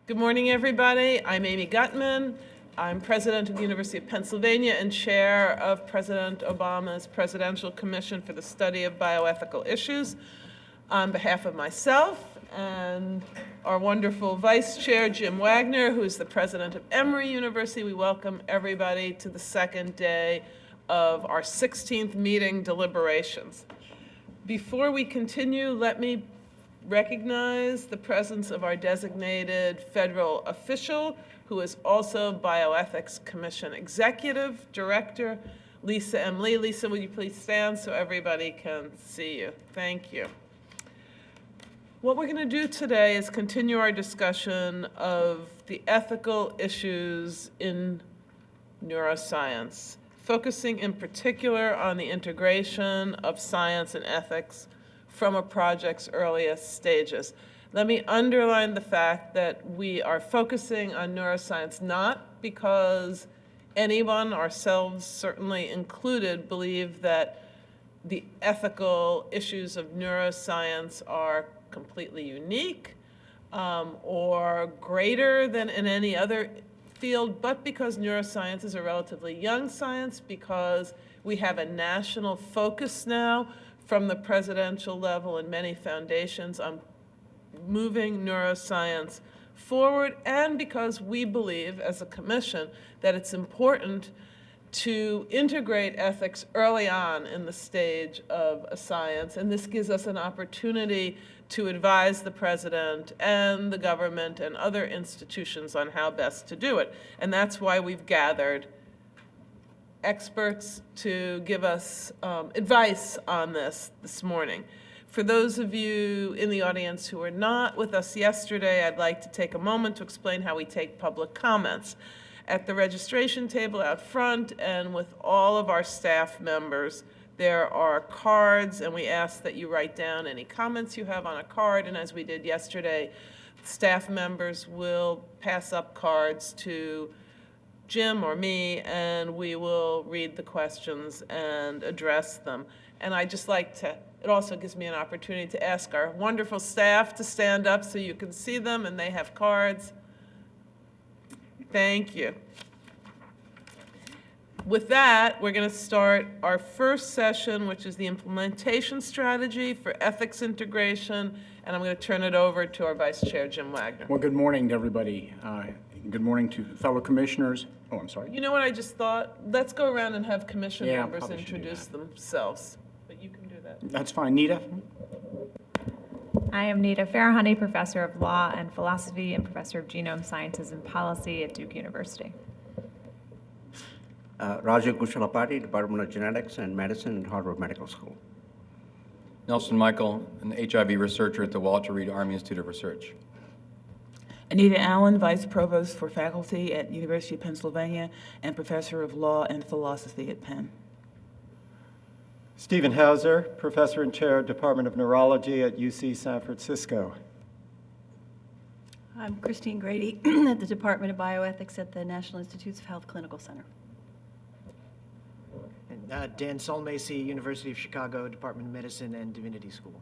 Good morning, everybody. I'm Amy Gutmann. I'm president of the University of Pennsylvania and chair of President Obama's Presidential Commission for the Study of Bioethical Issues. On behalf of myself and our wonderful vice chair, Jim Wagner, who is the president of Emory University, we welcome everybody to the second day of our 16th meeting deliberations. Before we continue, let me recognize the presence of our designated federal official, who is also Bioethics Commission Executive Director, Lisa M. Lee. Lisa, would you please stand so everybody can see you? Thank you. What we're going to do today is continue our discussion of the ethical issues in neuroscience, focusing in particular on the integration of science and ethics from a project's earliest stages. Let me underline the fact that we are focusing on neuroscience not because anyone, ourselves certainly included, believe that the ethical issues of neuroscience are completely unique or greater than in any other field, but because neuroscience is a relatively young science, because we have a national focus now from the presidential level and many foundations on moving neuroscience forward, and because we believe as a commission that it's important to integrate ethics early on in the stage of a science, and this gives us an opportunity to advise the president and the government and other institutions on how best to do it. And that's why we've gathered experts to give us advice on this morning. For those of you in the audience who were not with us yesterday, I'd like to take a moment to explain how we take public comments. At the registration table out front and with all of our staff members, there are cards, and we ask that you write down any comments you have on a card, and as we did yesterday, staff members will pass up cards to Jim or me, and we will read the questions and address them. And I just like to, it also gives me an opportunity to ask our wonderful staff to stand up so you can see them, and they have cards. Thank you. With that, we're going to start our first session, which is the implementation strategy for ethics integration, and I'm going to turn it over to our Vice Chair, Jim Wagner. Well, good morning to everybody. Good morning to fellow commissioners. Oh, I'm sorry. You know what I just thought? Let's go around and have commission members probably should do introduce themselves. But you can do that. That's fine. Nita? I am Nita Farahani, Professor of Law and Philosophy and Professor of Genome Sciences and Policy at Duke University. Raju Kushalapati, Department of Genetics and Medicine at Harvard Medical School. Nelson Michael, an HIV researcher at the Walter Reed Army Institute of Research. Anita Allen, Vice Provost for Faculty at University of Pennsylvania and Professor of Law and Philosophy at Penn. Stephen Hauser, Professor and Chair, Department of Neurology at UC San Francisco. I'm Christine Grady at the Department of Bioethics at the National Institutes of Health Clinical Center. And Dan Solmacy, University of Chicago, Department of Medicine and Divinity School.